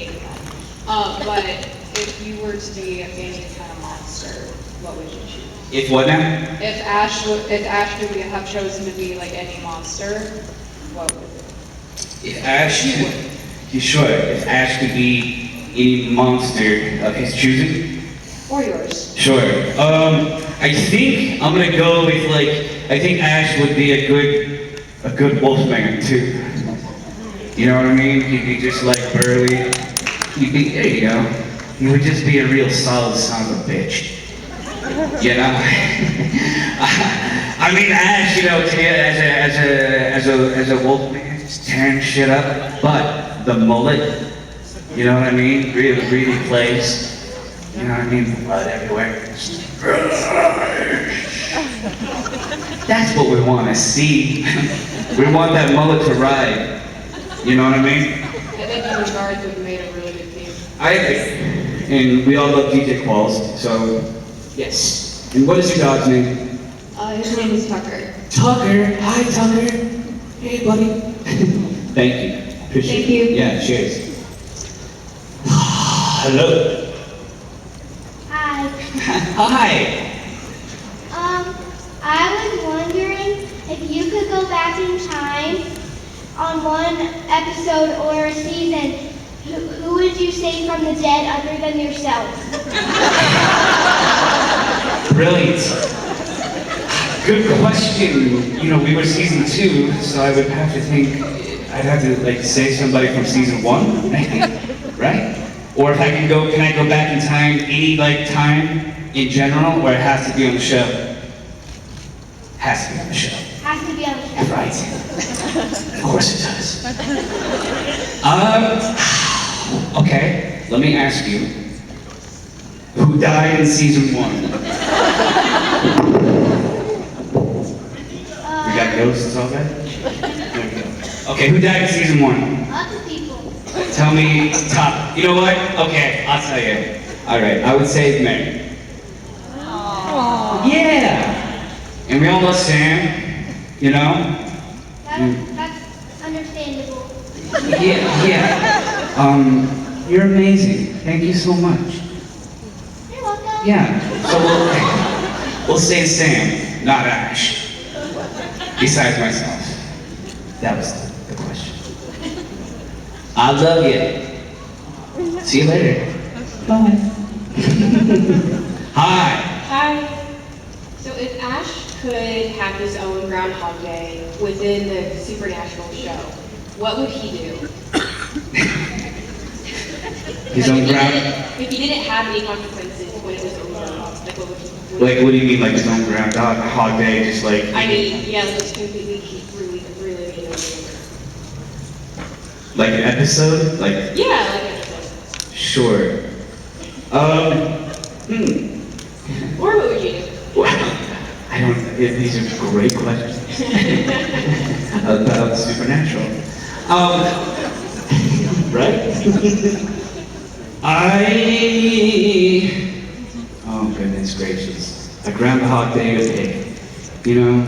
hate that. But if you were to be any kind of monster, what would you choose? If what now? If Ash could have chosen to be like any monster, what would it be? If Ash, you sure? If Ash could be any monster of his choosing? Or yours. Sure. I think I'm gonna go with I think Ash would be a good wolfman too. You know what I mean? He'd be just like burly. There you go. He would just be a real solid son of a bitch. You know? I mean, Ash, as a wolfman, just tearing shit up. But the mullet, you know what I mean? Really plays. You know what I mean? Blood everywhere. That's what we want to see. We want that mullet to ride. You know what I mean? I think you and Garth would have made a really good team. I agree. And we all love DJ Qualls, so yes. And what is your dog's name? His name is Tucker. Tucker. Hi, Tucker. Hey, buddy. Thank you. Appreciate Thank you. it. Yeah, cheers. Hello. Hi. Hi. I was wondering if you could go back in time on one episode or a season, who would you save from the dead other than yourself? Brilliant. Good question. You know, we were season 2, so I would have to think, I'd have to say somebody from season 1, maybe, right? Or if I can I go back in time, any time in general, or it has to be on the show? Has to be on the show. Has to be on the show. Right. Of course it does. Okay, let me ask you, who died in season 1? We got ghosts all that? There we go. Okay, who died in season 1? Lots of people. Tell me top. You know what? Okay, I'll tell you. All right, I would say Mary. Aww. Yeah. And we all love Sam, you know? That's understandable. Yeah. You're amazing. Thank you so much. You're welcome. Yeah. So we'll say Sam, not Ash. Besides myself. That was the question. I love you. See you later. Bye. Hi. Hi. So if Ash could have his own Groundhog Day within the supernatural show, what would he do? His own ground? If he didn't have any consequences when it was over, what would he do? What do you mean, his own Groundhog Day, just I mean, yeah, let's completely really it over. Like an episode? Yeah, like an episode. Sure. Or what would you do? Well, these are great questions. About supernatural. Right? Oh goodness gracious. A Groundhog Day to pick. You know,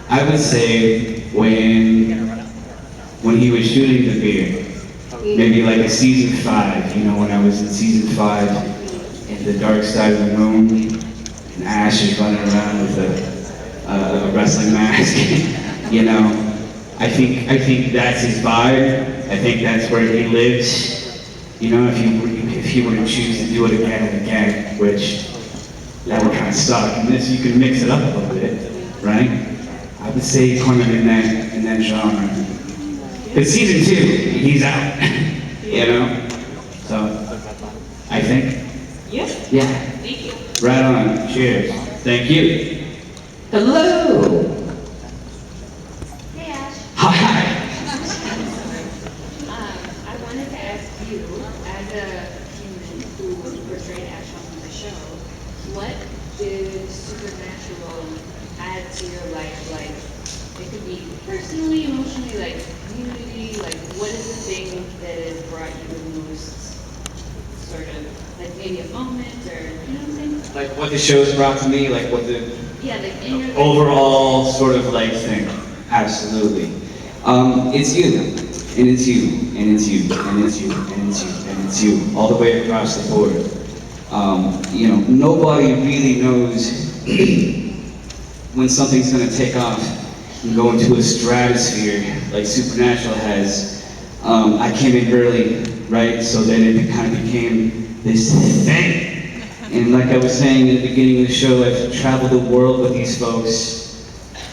I would say when he was shooting the beer, maybe a season 5, when I was in season 5, in the dark side of the moon, and Ash is running around with a wrestling mask, I think that's his vibe. I think that's where he lives. If he were to choose to do it again and again, which that would kind of suck. And this, you can mix it up a little bit, right? I would say kind of in that genre. But season 2, he's out, So, I think. Yes. Yeah. Thank you. Right on. Cheers. Thank you. Hello. Hey, Ash. Hi. I wanted to ask you, as a human who portrayed Ash on the show, what did supernatural add to your life? It could be personally, emotionally, community. What is the thing that has brought you the most, sort of, maybe a moment, or you know what I'm saying? What the show's brought to me, what the Yeah, in your overall sort of thing. Absolutely. It's you. And it's you, and it's you, and it's you, and it's you, and it's you, all the way across the board. You know, nobody really knows when something's gonna take off and go into a stratosphere like Supernatural has. I came in early, right? So then it kind of became this thing. And like I was saying in the beginning of the show, I've traveled the world with these folks.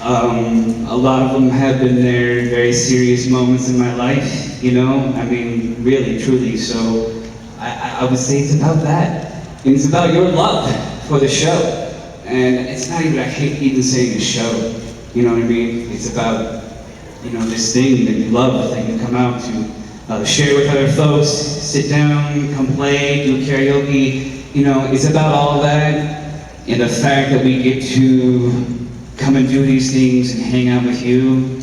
A lot of them have been there in very serious moments in my life, you know? I mean, really, truly. So I would say it's about that. And it's about your love for the show. And it's not even, I hate even saying a show, you know what I mean? It's about, you know, this thing that you love, that you come out to share with other folks, sit down, come play, do karaoke. You know, it's about all of that. And the fact that we get to come and do these things and hang out with you,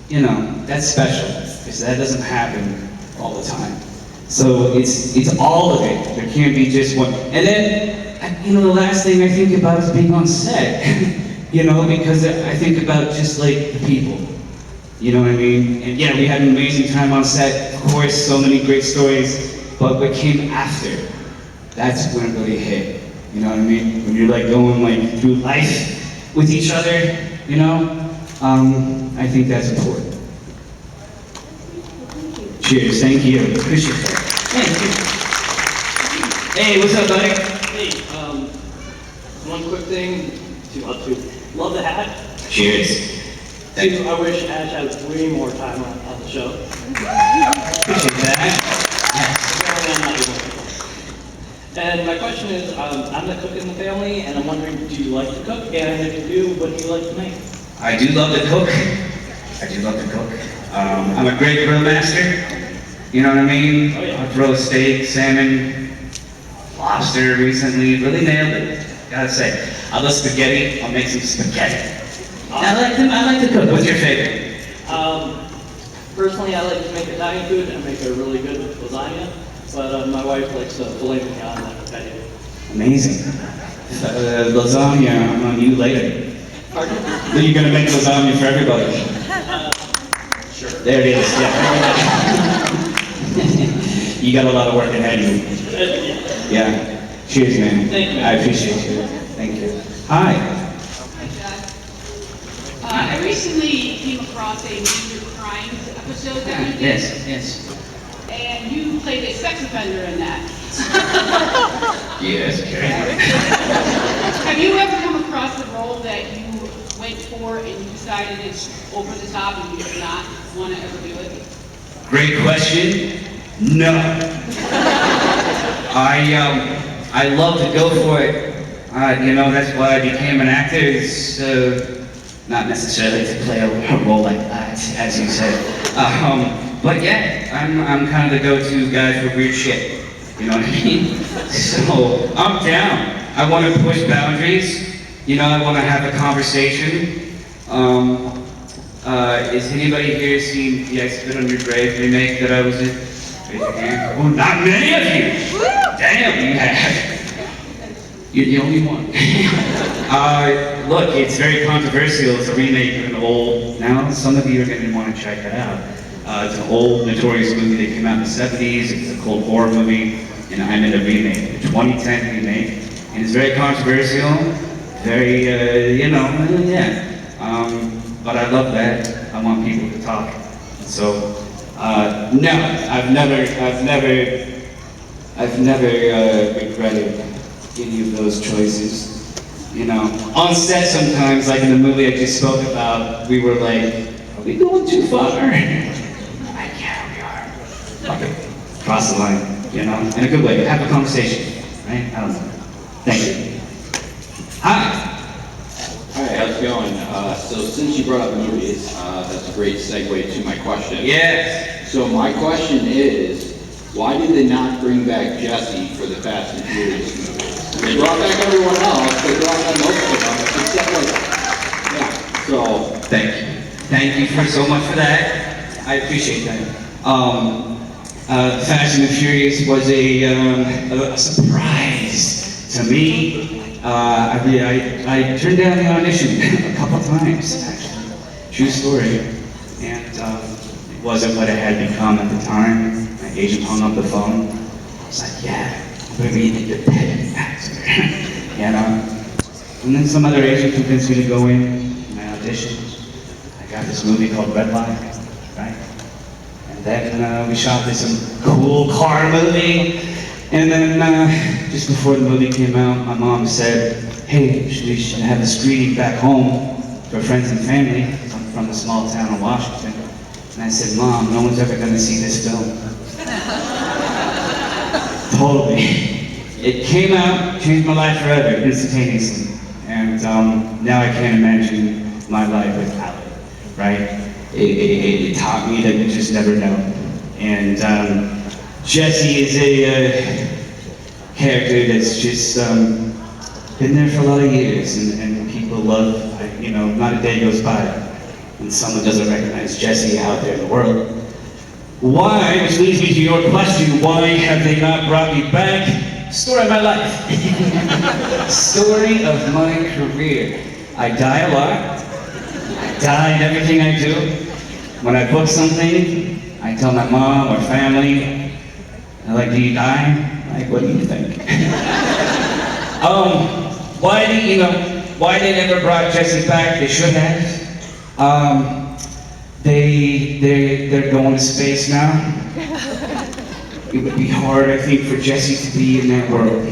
you know, that's special, because that doesn't happen all the time. So it's all of it. There can't be just one. And then, you know, the last thing I think about is being on set, you know, because I think about just like the people, you know what I mean? And yeah, we had an amazing time on set, of course, so many great stories, but what came after, that's when it really hit, you know what I mean? When you're like going like through life with each other, you know, I think that's important. Cheers, thank you, appreciate that. Thank you. Hey, what's up, buddy? Hey, one quick thing to love the hat. Cheers. Thank you. Two, I wish Ash had way more time on the show. Appreciate that. And my question is, I'm the cook in the family, and I'm wondering, do you like to cook? And if you do, what do you like to make? I do love to cook. I do love to cook. I'm a great grill master. You know what I mean? Oh, yeah. I'll throw steak, salmon, lobster recently. Really nailed it. Gotta say. I love spaghetti. I'll make some spaghetti. I like to cook. What's your favorite? Personally, I like to make Italian food. I make a really good lasagna, but my wife likes filet mignon and patio. Amazing. Lasagna, I'm on you later. Pardon? Then you're gonna make lasagna for everybody. Sure. There it is. Yeah. You got a lot of work ahead of you. Yeah. Cheers, man. Thank you. I appreciate you. Thank you. Hi. Hi, Jack. I recently came across a Major Crimes episode that you did. Yes. And you played a sex offender in that. Yes, okay. Have you ever come across the role that you went for and you decided it's over the top and you did not want to ever do it? Great question. No. I love to go for it. You know, that's why I became an actor. It's not necessarily to play a role like that, as you said. But yeah, I'm kind of the go-to guy for weird shit. You know what I mean? So I'm down. I want to push boundaries. You know, I want to have a conversation. Is anybody here seen the I Spit on Your Grave remake that I was in? Raise your hand. Oh, not many of you! Damn, you have. You're the only one. Look, it's very controversial. It's a remake of an old, now some of you are going to want to check it out. It's an old, notorious movie that came out in the 70s. It's a cold horror movie, and I'm in a remake, a 2010 remake. And it's very controversial, very, you know, yeah. But I love that. I want people to talk. So, no, I've never regretted any of those choices. You know, on set sometimes, like in the movie I just spoke about, we were like, are we going too far? Like, yeah, we are. Okay, cross the line, you know, in a good way. Have a conversation, right? I don't know. Thank you. Hi. Hi, how's it going? So since you brought up movies, that's a great segue to my question. Yes. So my question is, why did they not bring back Jesse for the Fast and Furious movies? They brought back everyone else, they brought back most of them, except like, yeah, so. Thank you. Thank you for so much for that. I appreciate that. Fast and the Furious was a surprise to me. I turned down the audition a couple times, actually. True story. And it wasn't what it had become at the time. My agent hung up the phone. I was like, yeah, I'm gonna be an independent actor, you know? And then some other agent convinced me to go in, and I auditioned. I got this movie called Red Line, right? And then we shot this cool car movie. And then just before the movie came out, my mom said, hey, we should have a screening back home for friends and family. I'm from a small town in Washington. And I said, Mom, no one's ever gonna see this film. Totally. It came out, changed my life forever, instantaneously. And now I can't imagine my life without it, right? It taught me that you just never know. And Jesse is a character that's just been there for a lot of years, and people love, you know, not a day goes by when someone doesn't recognize Jesse out there in the world. Why, which leads me to your question, why have they not brought me back? Story of my life. Story of my career. I die a lot. I die in everything I do. When I book something, I tell my mom or family, they're like, do you die? Like, what do you think? Why they never brought Jesse back? They should have. They're going to space now. It would be hard, I think, for Jesse to be in that world.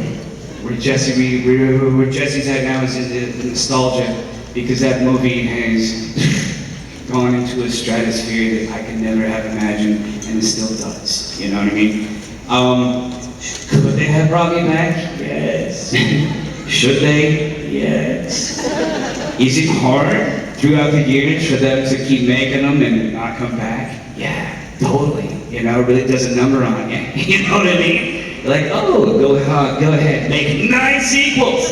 Where Jesse's at now is in the nostalgia, because that movie has gone into a stratosphere that I could never have imagined, and it still does. You know what I mean? Could they have brought me back? Yes. Should they? Yes. Is it hard throughout the years for them to keep making them and not come back? Yeah, totally. You know, it really does a number on you. You know what I mean? You're like, oh, go ahead, make 9 sequels.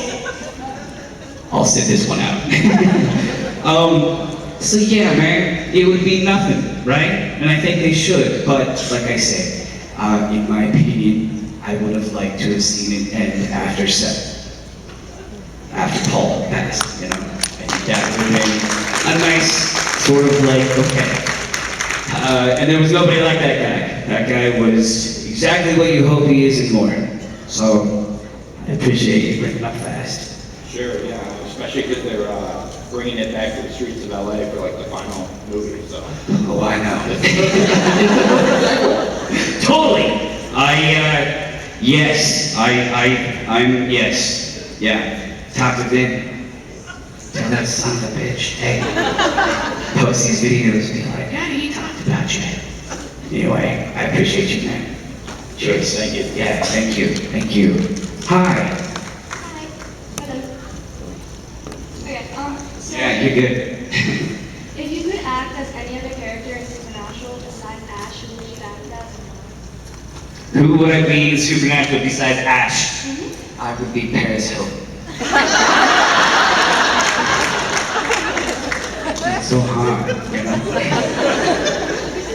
I'll sit this one out. So yeah, man, it would be nothing, right? And I think they should, but like I said, in my opinion, I would have liked to have seen it end after 7. After Paul passed, you know. I think that would have been a nice sort of like, okay. And there was nobody like that guy. That guy was exactly what you hope he is and more. So, I appreciate you bringing up fast. Sure, yeah, especially because they're bringing it back to the streets of LA for like the final movie, so. Oh, I know. Totally. Yes. Yeah. Talk to Vin. Tell that son of a bitch, hey, post these videos, be like, yeah, he talked about you. Anyway, I appreciate you, man. Cheers. Thank you. Yeah, thank you. Hi. Hi. Okay, so Yeah, you're good. if you could act as any other character in Supernatural besides Ash, who would you act as? Who would I be in Supernatural besides Ash? I would be Paris Hilton. It's so hard, you know?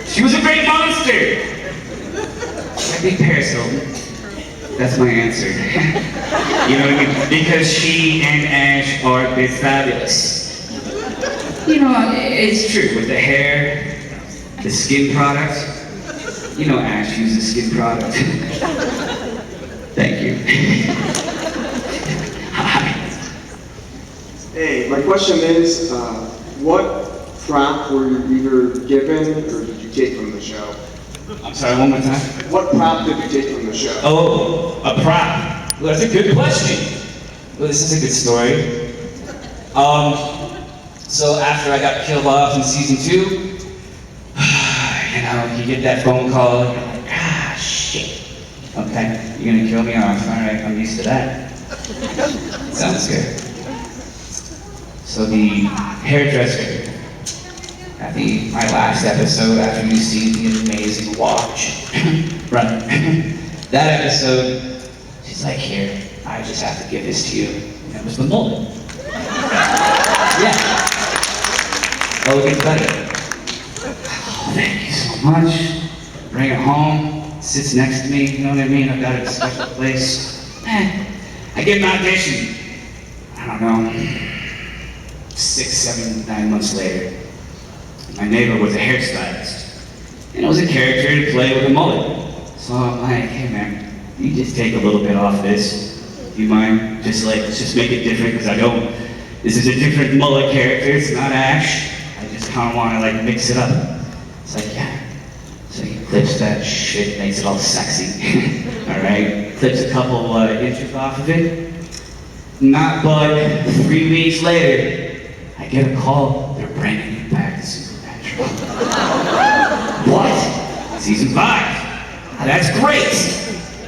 She was a great monster! I'd be Paris Hilton. That's my answer. You know what I mean? Because she and Ash are fabulous. You know, it's true, with the hair, the skin product. You know Ash uses skin product. Thank you. Hi. Hey, my question is, what prop were you either given or did you take from the show? I'm sorry, one more time. What prop did you take from the show? Oh, a prop. Well, that's a good question. Well, this is a good story. So after I got killed off in season 2, you know, you get that phone call, and you're like, shit. Okay, you're gonna kill me off. All right, I'm used to that. Sounds good. So the hairdresser at my last episode, after you see the amazing watch, right? That episode, she's like, here, I just have to give this to you. And it was the mullet. Yeah. Oh, it gets better. Oh, thank you so much. Bring it home, sits next to me, you know what I mean? I've got it in a special place. I get an audition. I don't know, 6, 7, 9 months later. My neighbor was a hairstylist. And it was a character to play with a mullet. So I'm like, hey man, you just take a little bit off this. Do you mind? Just like, let's just make it different, because this is a different mullet character, it's not Ash. I just kind of want to like mix it up. It's like, yeah. So he clips that shit, makes it all sexy. All right, clips a couple inches off of it. Not but 3 weeks later, I get a call, they're bringing it back to Supernatural. What? Season 5. That's great.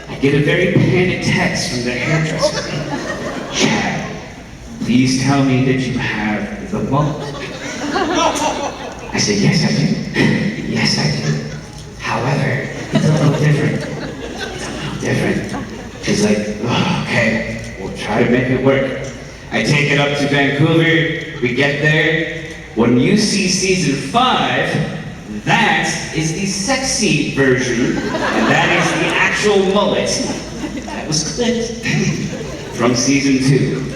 I get a very panicked text from the hairdresser. Chad, please tell me that you have the mullet. I said, yes, I do. Yes, I do. However, it's a little different. She's like, oh, okay, we'll try to make it work. I take it up to Vancouver, we get there. When you see season 5, that is the sexy version, and that is the actual mullet that was clipped from season 2.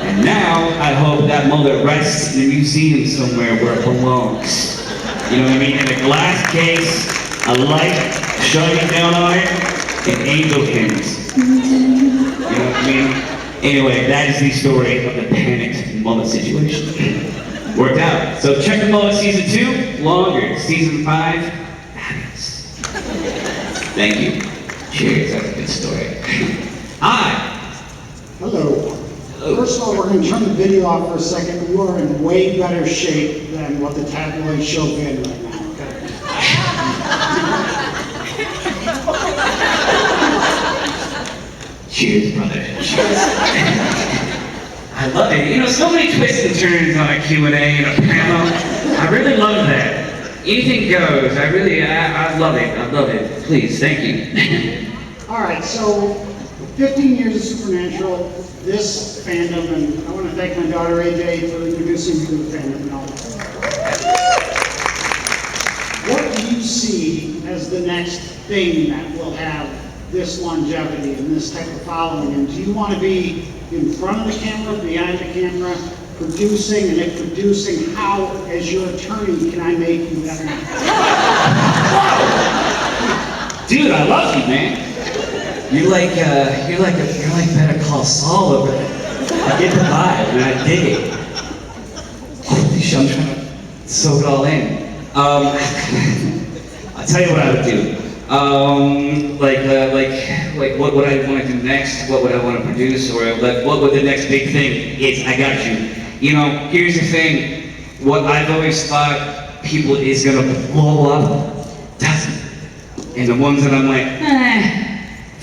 And now, I hope that mullet rests in a museum somewhere where it belongs. You know what I mean? In a glass case, a light shining down on it, and angel hymns. You know what I mean? Anyway, that is the story of the panicked mullet situation. Worked out. So check the mullet season 2, longer. Season 5, fabulous. Thank you. Cheers, that's a good story. Hi. Hello. First of all, we're going to turn the video off for a second. You are in way better shape than what the tabloid show in right now. Cheers, brother. Cheers. I love it. You know, so many twists and turns on a Q&A and a panel. I really love that. Anything goes. I love it. I love it. Please, thank you. All right, so 15 years of Supernatural, this fandom, and I want to thank my daughter AJ for introducing me to the fandom and all that. What do you see as the next thing that will have this longevity and this type of following? And do you want to be in front of the camera, behind the camera, producing, and if producing, how, as your attorney, can I make you better? Dude, I love you, man. You're like Better Call Saul over there. I get the vibe, and I dig it. Holy shit, I'm trying to soak it all in. I'll tell you what I would do. Like what would I want to do next? What would I want to produce? Or like, what would the next big thing is? I got you. You know, here's the thing. What I've always thought people is gonna blow up, doesn't. And the ones that I'm like,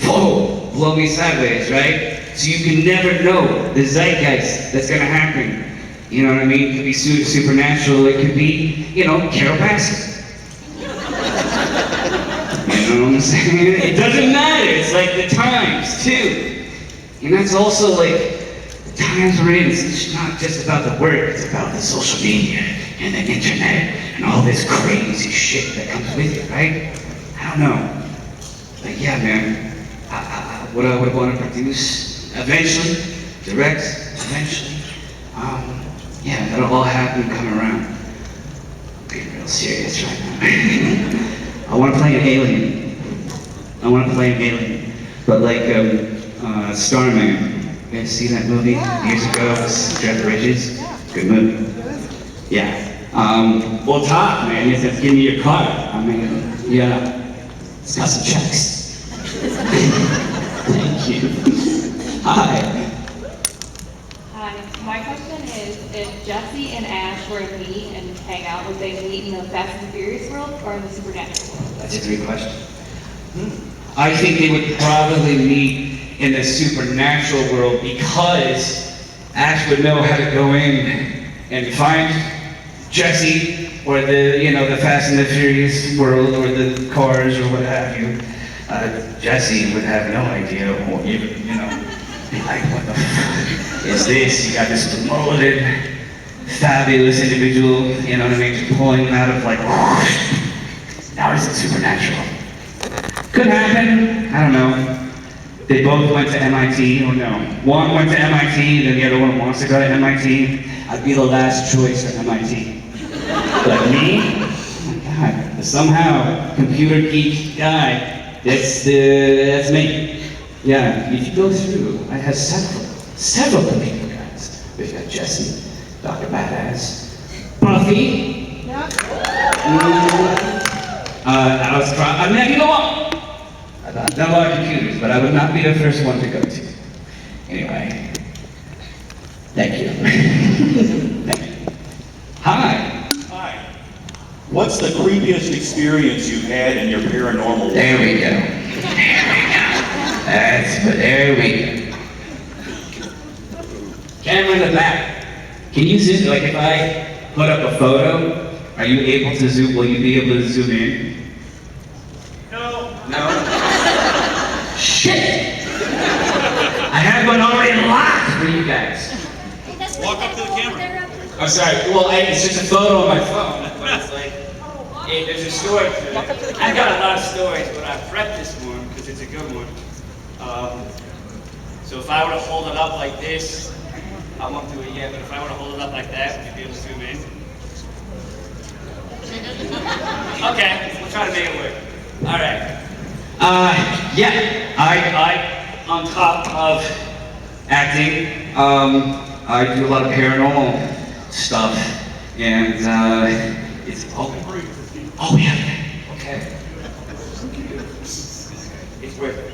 whoa, blow me sideways, right? So you can never know the zeitgeist that's gonna happen. You know what I mean? It could be Supernatural, it could be, you know, Carol Baskin. You know what I'm saying? It doesn't matter. It's like the times, too. And that's also like, the times we're in, it's not just about the work, it's about the social media and the internet and all this crazy shit that comes with it, right? I don't know. But yeah, man, what I would want to produce, eventually, direct, eventually, yeah, that'll all happen and come around. I'm being real serious right now. I want to play an alien. But like Starman. You guys see that movie years ago with Jeff Bridges? Good movie. Yeah. Well, talk, man. You have to give me your card. I mean, yeah. It's got some checks. Thank you. Hi. Hi. My question is, if Jesse and Ash were to meet and hang out, would they meet in the Fast and Furious world or in the Supernatural world? That's a great question. I think they would probably meet in the Supernatural world because Ash would know how to go in and find Jesse or the Fast and the Furious world or the cars or what have you. Jesse would have no idea, or even, be like, what the fuck is this? You got this promoted, fabulous individual, you know what I mean, just pulling him out of like, now he's in Supernatural. Could happen, I don't know. They both went to MIT, or no. One went to MIT, then the other one wants to go to MIT. I'd be the last choice at MIT. But me? Oh my God, the somehow, computer geek guy, that's me. Yeah, if you go through, I have several computer guys. We've got Jesse, Dr. Badass, Buffy. I mean, I can go on. I've done a lot of computers, but I would not be the first one to go to. Anyway, thank you. Thank you. Hi. Hi. What's the creepiest experience you've had in your paranormal life? There we go. There we go. Camera in the back. Can you zoom, like if I put up a photo, are you able to zoom, will you be able to zoom in? No. No? Shit! I have one already locked for you guys. Walk up to the camera. I'm sorry, well, it's just a photo on my phone, but it's like, hey, there's a story to it. I've got a lot of stories, but I prepped this one because it's a good one. So if I were to hold it up like this, I won't do it yet, but if I were to hold it up like that, would you be able to zoom in? Okay, we'll try to make it work. All right. Yeah, I on top of acting, I do a lot of paranormal stuff, and it's oh yeah, okay. It's worth it.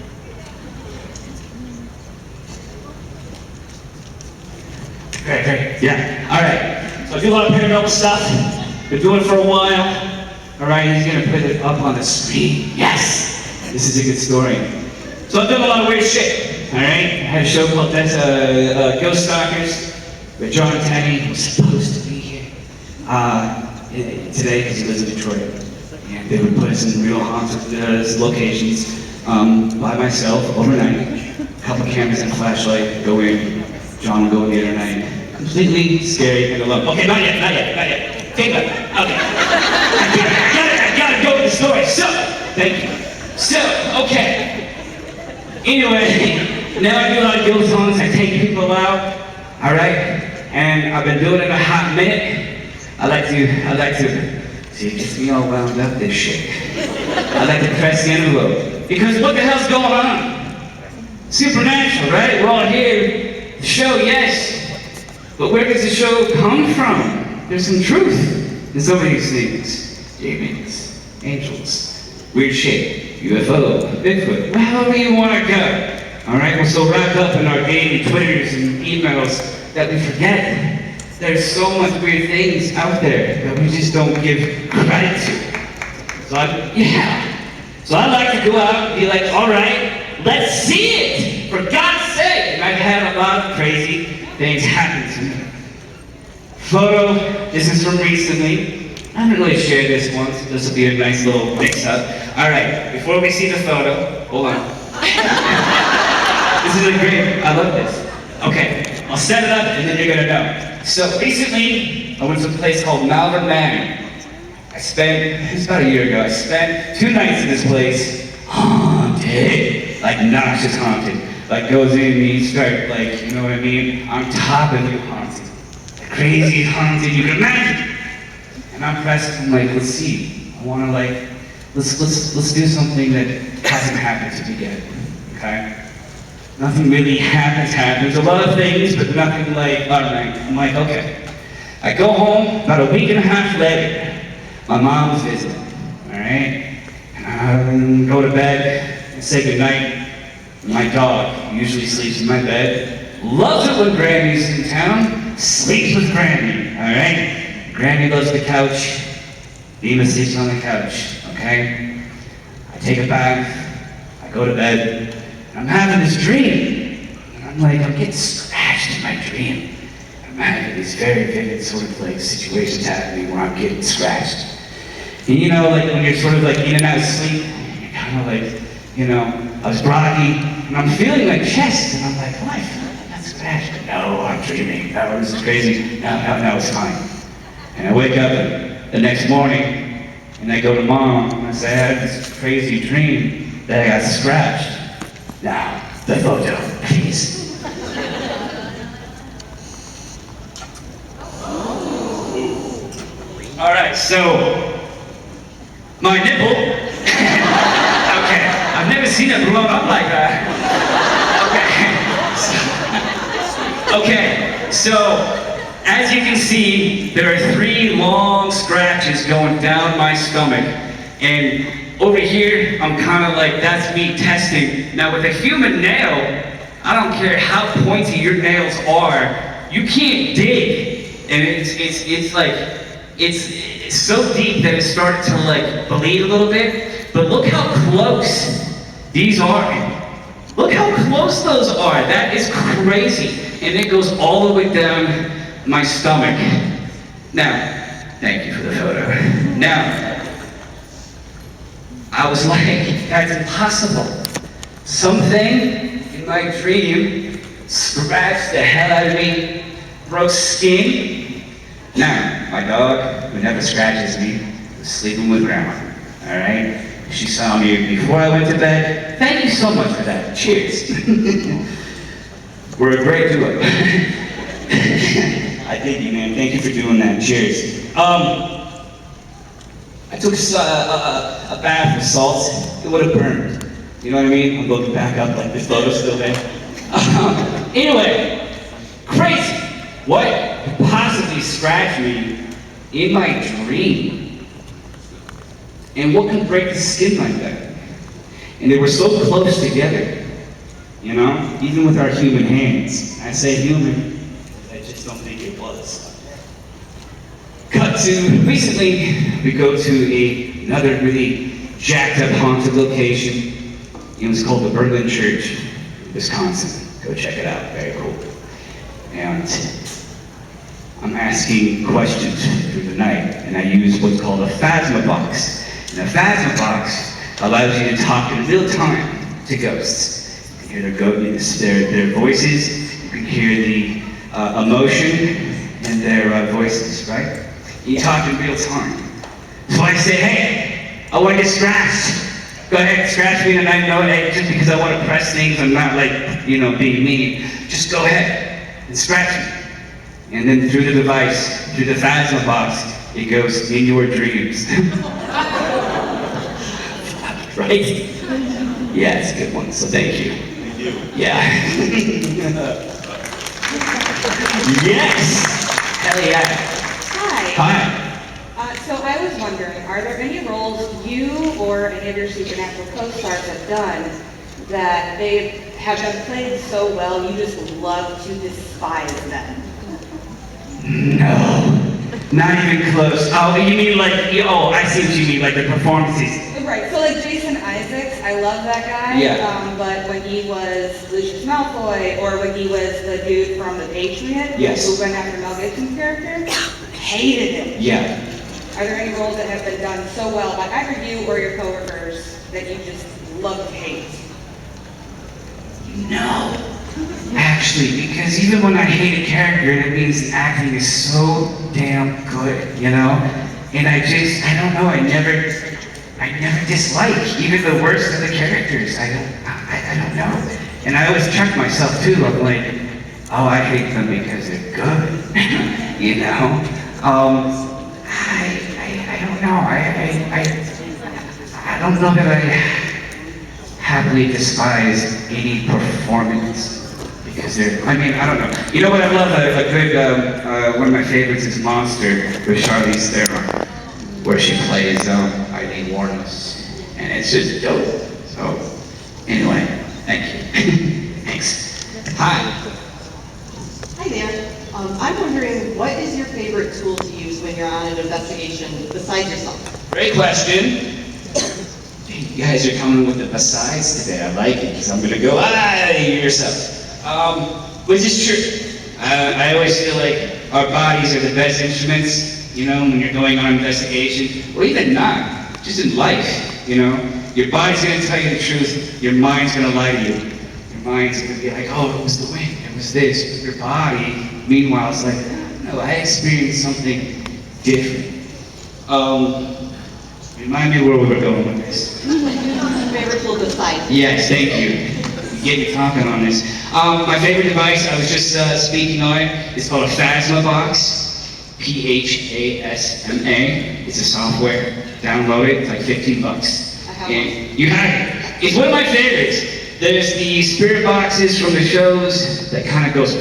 Great, yeah. All right. So I do a lot of paranormal stuff. Been doing it for a while. All right, he's gonna put it up on the screen. Yes. This is a good story. So I've done a lot of weird shit. All right. I had a show called Ghost Stalkers with John Tenney, who was supposed to be here today because he lives in Detroit. And they would put us in real haunted locations by myself overnight. A couple cameras and a flashlight. Go in. John will go in the other night. Completely scary and alone. Okay, not yet. Take that. Okay. I gotta go with the story. So, thank you. So, okay. Anyway, now I do a lot of ghost hunts. I take people out. All right, and I've been doing it a hot minute. I like to. See, it gets me all wound up. This shit. I like to press the envelope because what the hell's going on? Supernatural, right? We're all here. The show, yes, but where does the show come from? There's some truth in some of these things. Demons, angels, weird shit, UFO, Bigfoot, however you want to go. All right, we're so wrapped up in our daily Twitters and emails that we forget there's so much weird things out there that we just don't give credit to. So I like to go out and be like, all right, let's see it, for God's sake. And I've had a lot of crazy things happen to me. Photo, this is from recently. I haven't really shared this one, so this will be a nice little mix-up. All right, before we see the photo, hold on. This is a great, I love this. Okay, I'll set it up and then you're gonna know. So recently, I went to a place called Malvern Manor. It was about a year ago. I spent 2 nights in this place, haunted, like noxious haunted. Like goes in and you start like, you know what I mean? On top of you haunted. The craziest haunted you can imagine. And I'm pressed, I'm like, let's see. I wanna like, let's do something that hasn't happened to me yet, okay? Nothing really happens. A lot of things, but nothing like, all right. I'm like, okay. I go home, about a week and a half later, my mom's visiting, all right? And I go to bed and say goodnight. My dog usually sleeps in my bed. Loves it when Grammy's in town. Sleeps with Grammy, all right? Grammy loves the couch. Dina sleeps on the couch, okay? I take a bath. I go to bed. And I'm having this dream. And I'm like, I'm getting scratched in my dream. I'm having these very vivid sort of like situations happening where I'm getting scratched. And you know, like when you're sort of like in and out of sleep, you're kind of like, you know, I was groggy, and I'm feeling my chest, and I'm like, oh, I feel like I got scratched. No, I'm dreaming. No, this is crazy. No, it's fine. And I wake up the next morning, and I go to Mom, and I say, I had this crazy dream that I got scratched. Now, the photo, please. All right, so My nipple? Okay, I've never seen it blown up like that. Okay, so as you can see, there are 3 long scratches going down my stomach. And over here, I'm kind of like, that's me testing. Now with a human nail, I don't care how pointy your nails are, you can't dig. And it's like, it's so deep that it started to like bleed a little bit. But look how close these are. Look how close those are. That is crazy. And it goes all the way down my stomach. Now, thank you for the photo. Now, I was like, that's impossible. Something in my dream scratched the hell out of me, broke skin. Now, my dog, who never scratches me, was sleeping with Grandma, all right? She saw me before I went to bed. Thank you so much for that. Cheers. We're a great duo. I dig you, man. Thank you for doing that. Cheers. I took a bath with salt. It would have burned. You know what I mean? I'm looking back up like this photo's still there. Anyway, crazy. What could possibly scratch me in my dream? And what can break the skin like that? And they were so close together, you know, even with our human hands. I say human, I just don't think it was. Cut to recently, we go to another really jacked up haunted location. It was called the Berlin Church, Wisconsin. Go check it out, very cool. And I'm asking questions through the night, and I use what's called a phasma box. And a phasma box allows you to talk in real time to ghosts. You can hear their voices, you can hear the emotion in their voices, right? You talk in real time. So I say, hey, I want to get scratched. Go ahead, scratch me, and I know that just because I want to press things, I'm not like, you know, being mean. Just go ahead and scratch me. And then through the device, through the phasma box, it goes in your dreams. Right? Yeah, it's a good one, so thank you. Thank you. Yeah. Yes! Hell yeah. Hi. So I was wondering, are there any roles you or any of your supernatural co-stars have done that they have been played so well you just love to despise them? No. Not even close. Oh, you mean like, oh, I see what you mean, like the performances. Right, so like Jason Isaacs, I love that guy. Yeah. But when he was Lucius Malfoy, or when he was the dude from The Patriot, Yes. who went after Mel Gibson's character, hated him. Yeah. Are there any roles that have been done so well by either you or your coworkers that you just love to hate? No. Actually, because even when I hate a character, that means the acting is so damn good, you know? And I don't know, I never dislike even the worst of the characters. I don't know. And I always check myself too. I'm like, oh, I hate them because they're good, you know? I don't know. I don't know that I happily despise any performance. Because I don't know. You know what I love? A good, one of my favorites is Monster with Charlize Theron, where she plays Eileen Warnes, and it's just dope. So, anyway, thank you. Thanks. Hi. Hi there. I'm wondering, what is your favorite tool to use when you're on an investigation besides yourself? Great question. You guys are coming with the besides today. I like it, because I'm going to go, yourself. Which is true. I always feel like our bodies are the best instruments, you know, when you're going on an investigation, or even not, just in life, you know. Your body's going to tell you the truth, your mind's going to lie to you. Your mind's going to be like, oh, it was the wind, it was this. But your body, meanwhile, is like, no, I experienced something different. Remind me where we were going with this. Favorite tool besides? Yes, thank you. Get me talking on this. My favorite device I was just speaking on, is called a phasma box. PHASMA. It's a software. Download it. It's like $15. I have And you have it. It's one of my favorites. There's the spirit boxes from the shows that kind of goes.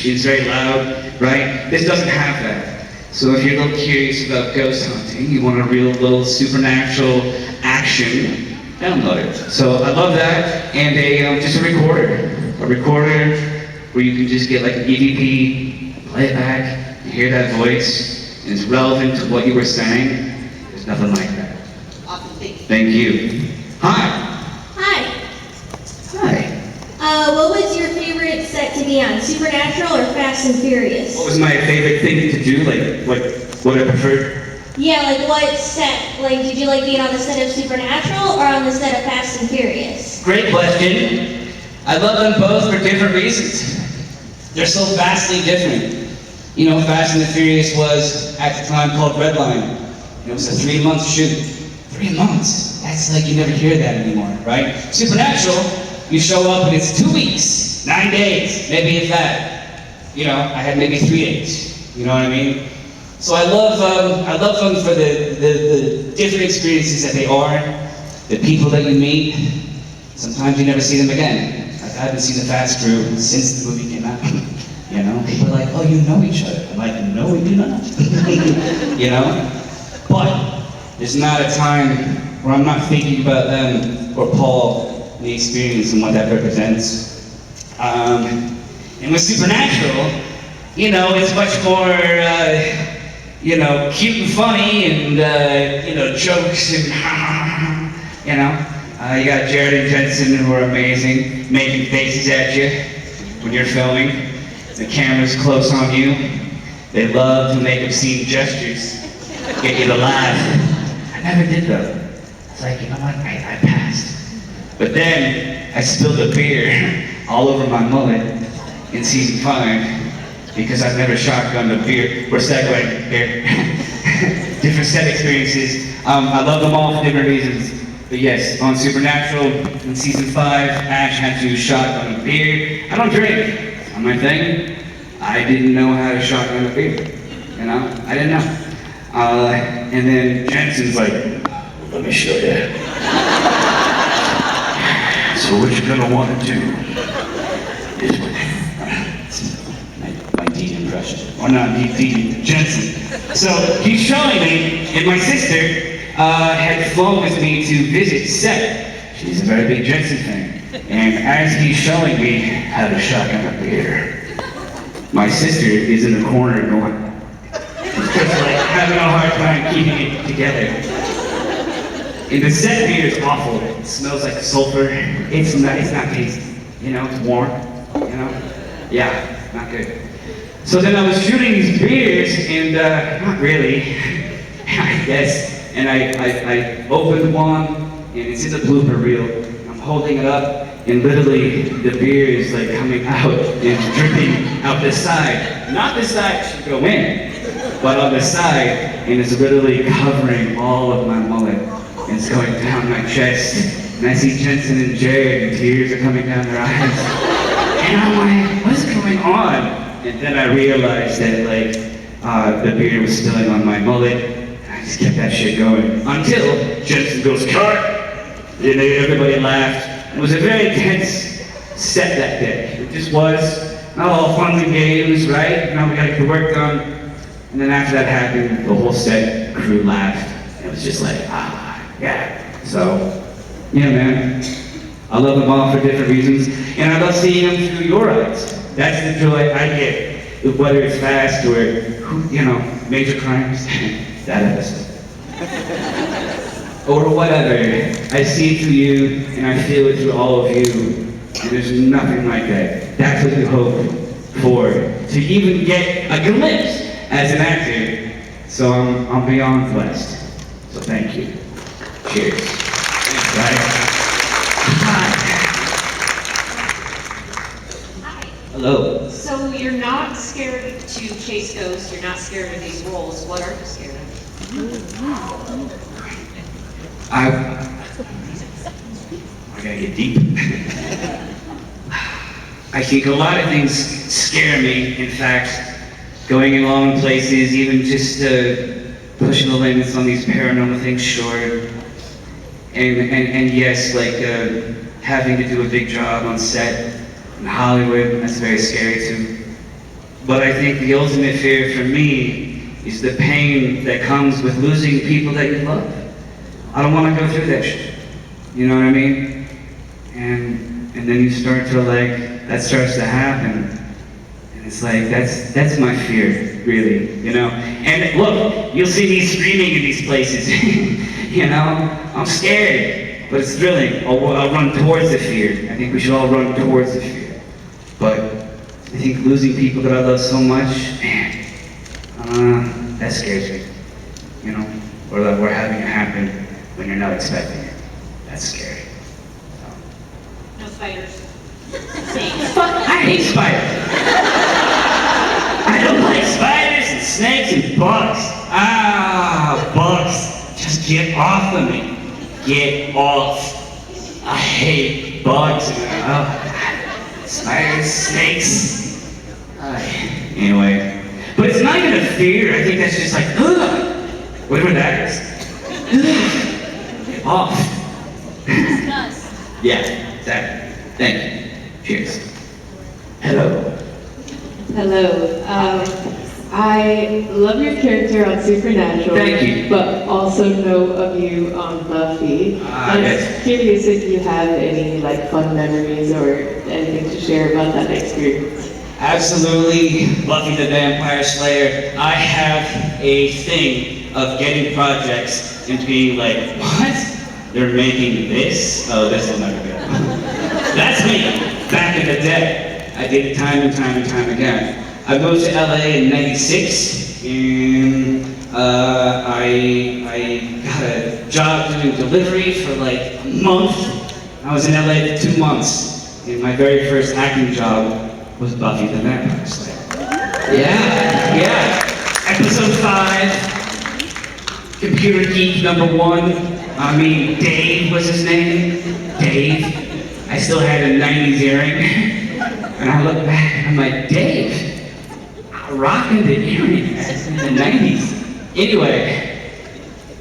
It's very loud, right? This doesn't have that. So if you're a little curious about ghost hunting, you want a real little supernatural action, download it. So I love that, and just a recorder where you can just get like an EVP, play it back, and hear that voice, and it's relevant to what you were saying. There's nothing like that. Awesome, thanks. Thank you. Hi. Hi. Hi. What was your favorite set to be on, Supernatural or Fast and Furious? What was my favorite thing to do? Like what I preferred? Yeah, like what set? Like, did you like being on the set of Supernatural or on the set of Fast and Furious? Great question. I love them both for different reasons. They're so vastly different. You know, Fast and the Furious was at the time called Redline. It was a 3-month shoot. 3 months. That's like you never hear that anymore, right? Supernatural, you show up and it's 2 weeks, 9 days, maybe if that. You know, I had maybe 3 days. You know what I mean? So I love them for the different experiences that they are, the people that you meet. Sometimes you never see them again. Like I haven't seen the Fast crew since the movie came out. You know, people are like, oh, you know each other. I'm like, no, we do not. You know? But there's not a time where I'm not thinking about them or Paul and the experience and what that represents. And with Supernatural, you know, it's much more, you know, cute and funny and, you know, jokes and, you know. You got Jared and Jensen who are amazing, making faces at you when you're filming. The camera's close on you. They love to make obscene gestures, get you to laugh. I never did though. It's like, you know what, I passed. But then I spilled a beer all over my mullet in season 5 because I've never shotgunned a beer. We're segueing here. Different set experiences. I love them all for different reasons. But yes, on Supernatural, in season 5, Ash had to shotgun a beer. I don't drink. On my thing, I didn't know how to shotgun a beer. You know, I didn't know. And then Jensen's like, let me show you. So what you're gonna want to do is my D impression, or not D, Jensen. So he's showing me, and my sister had flown with me to visit set. She's a very big Jensen fan. And as he's showing me how to shotgun a beer, my sister is in the corner going, just like having a hard time keeping it together. And the set beer is awful. It smells like sulfur. It's not tasty. You know, it's warm. You know? Yeah, not good. So then I was shooting these beers, and not really, I guess. And I opened one, and it's in the blooper reel. I'm holding it up, and literally the beer is like coming out and dripping out the side. Not the side that should go in, but on the side, and it's literally covering all of my mullet. And it's going down my chest. And I see Jensen and Jared, and tears are coming down their eyes. And I'm like, what's going on? And then I realized that like the beer was spilling on my mullet. I just kept that shit going until Jensen goes, cut! And everybody laughed. It was a very tense set that day. It just was. Not all fun and games, right? You know, we gotta get the work done. And then after that happened, the whole set crew laughed. It was just like, yeah. So, yeah, man. I love them all for different reasons. And I love seeing them through your eyes. That's the joy I get. Whether it's Fast or, you know, Major Crimes, that episode. Or whatever. I see it through you, and I feel it through all of you. And there's nothing like that. That's what we hope for. To even get a glimpse as an actor. So I'm beyond blessed. So thank you. Cheers. Right? Hi. Hello. So you're not scared to chase ghosts, you're not scared of these roles. What are you scared of? I gotta get deep. I think a lot of things scare me. In fact, going along places, even just pushing the limits on these paranormal things, sure. And yes, like having to do a big job on set in Hollywood, that's very scary too. But I think the ultimate fear for me is the pain that comes with losing people that you love. I don't want to go through that shit. You know what I mean? And then you start to like, that starts to happen. And it's like, that's my fear, really, you know? And look, you'll see me screaming in these places, you know? I'm scared, but it's thrilling. I'll run towards the fear. I think we should all run towards the fear. But I think losing people that I love so much, man, that scares me, you know? Or having it happen when you're not expecting it. That's scary. No spiders. I hate spiders. I don't like spiders and snakes and bugs. Ah, bugs. Just get off of me. Get off. I hate bugs. Spiders, snakes. Anyway. But it's not even a fear. I think that's just like, ugh. Whatever that is. Ugh. Get off. Yeah, exactly. Thank you. Cheers. Hello. Hello. I love your character on Supernatural. Thank you. But also know of you on Buffy. I'm Yes. curious if you have any like fun memories or anything to share about that experience. Absolutely, Buffy the Vampire Slayer. I have a thing of getting projects and being like, what? They're making this? Oh, this will never go. That's me, back in the day. I did it time and time and time again. I moved to LA in '96, and I got a job doing delivery for like a month. I was in LA for 2 months, and my very first acting job was Buffy the Vampire Slayer. Yeah. Episode 5, computer geek #1. I mean, Dave was his name. Dave. I still had a 90s earring. And I look back and I'm like, Dave, rocking the earring in the 90s. Anyway,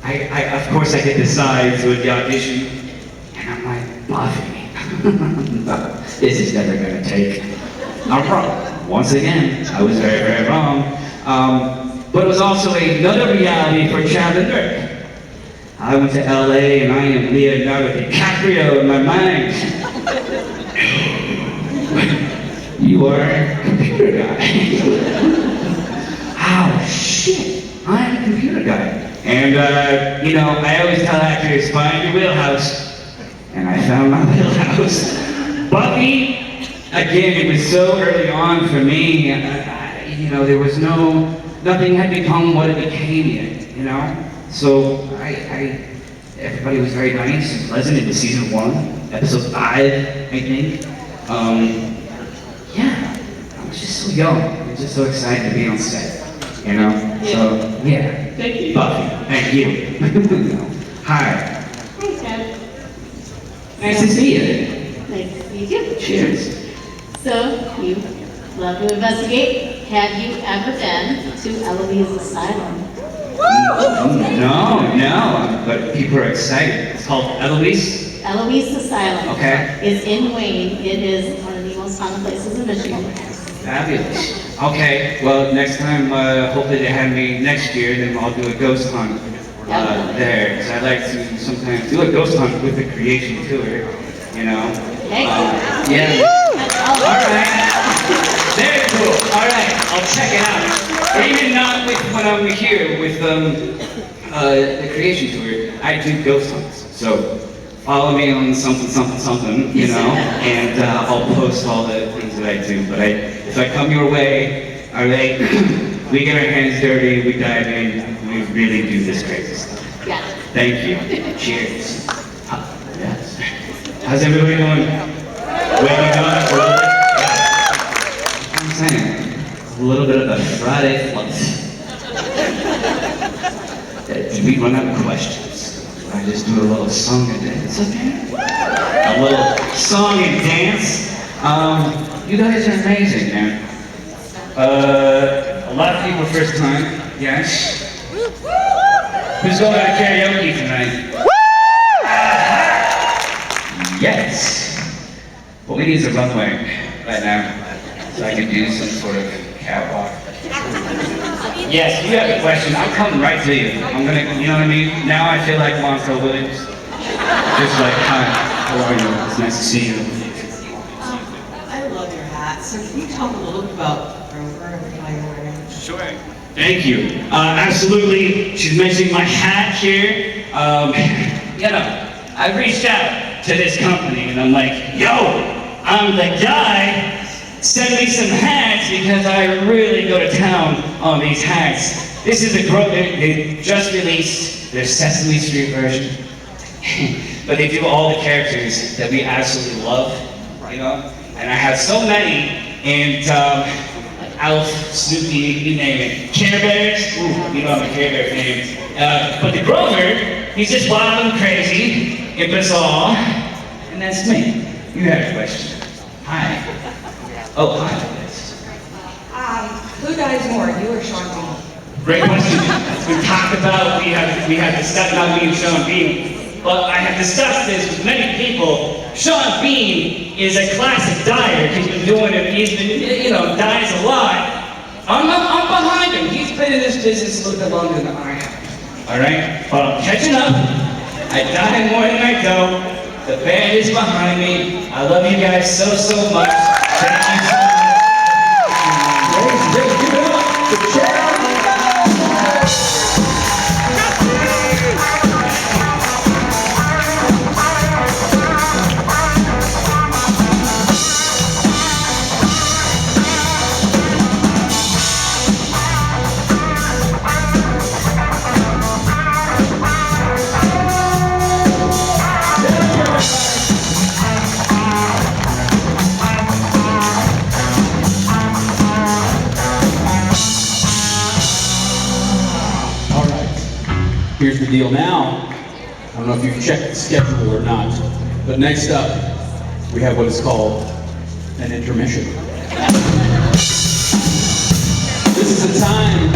I of course I get decide to the audition. And I'm like, Buffy. This is never gonna take. I'm wrong. Once again, I was very, very wrong. But it was also another reality for Chad Lindberg. I went to LA and I am Leonardo DiCaprio in my mind. You are a computer guy. Oh shit, I'm a computer guy. And you know, I always tell actors, find your wheelhouse. And I found my wheelhouse. Buffy, again, it was so early on for me, you know, there was nothing had become what it became yet, you know? So everybody was very nice and pleasant. It was season 1, episode 5, I think. Yeah, I was just so young. I was just so excited to be on set, you know? Yeah. So, yeah. Thank you. Buffy, thank you. Hi. Hi, Scott. Nice to see you. Nice to see you too. Cheers. So, you love to investigate. Have you ever been to Eloise Asylum? No, but people are excited. It's called Eloise. Eloise Asylum. Okay. Is in Wayne. It is one of the most haunted places in Michigan. Fabulous. Okay, well, next time, hopefully they have me next year, then I'll do a ghost hunt there. Because I like to sometimes do a ghost hunt with the creation tour, you know? Yeah. All right. Very cool. All right, I'll check it out. Or even not with when I'm here with the creation tour, I do ghost hunts. So follow me on something, you know, and I'll post all the things that I do. But if I come your way, all right, we get our hands dirty, we dive in, we really do this crazy stuff. Yeah. Thank you. Cheers. Yes. How's everybody doing? Waking up early? Yeah. I'm saying, a little bit of a Friday fluff. Did we run out of questions? I just do a little song and dance, okay? A little song and dance. You guys are amazing, man. A lot of people first time, yes. Who's going to karaoke tonight? Yes. But we need a runway right now, so I can do some sort of catwalk. Yes, you have a question, I'm coming right to you. I'm gonna, you know what I mean? Now I feel like Montrell Williams. Just like, hi, how are you? It's nice to see you. I love your hat. So can you talk a little bit about Grover and why you're wearing it? Sure. Thank you. Absolutely. She's mentioning my hat here. You know, I reached out to this company and I'm like, yo, I'm the guy. Send me some hats because I really go to town on these hats. This is they just released their Sesame Street version. But they do all the characters that we absolutely love, you know? And I have so many, and Alf, Snoopy, you name it. Care Bears, ooh, you know I'm a Care Bear fan. But the Grover, he's just wild and crazy, and bizarre, and that's me. You had a question. Hi. Oh, hi. Who dies more, you or Sean Bean? Great question. We talked about, we have discussed not me and Sean Bean. But I have discussed this with many people. Sean Bean is a classic dyer. He's been doing it, he's been, you know, dies a lot. I'm behind him. He's been in this business a little bit longer than I have. All right? But I'm catching up. I die more than I go. The band is behind me. I love you guys so much. Thank you so much. Ladies and gentlemen, give it up for Chad. Here's the deal now. I don't know if you've checked the schedule or not, but next up, we have what is called an intermission. This is a time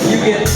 you get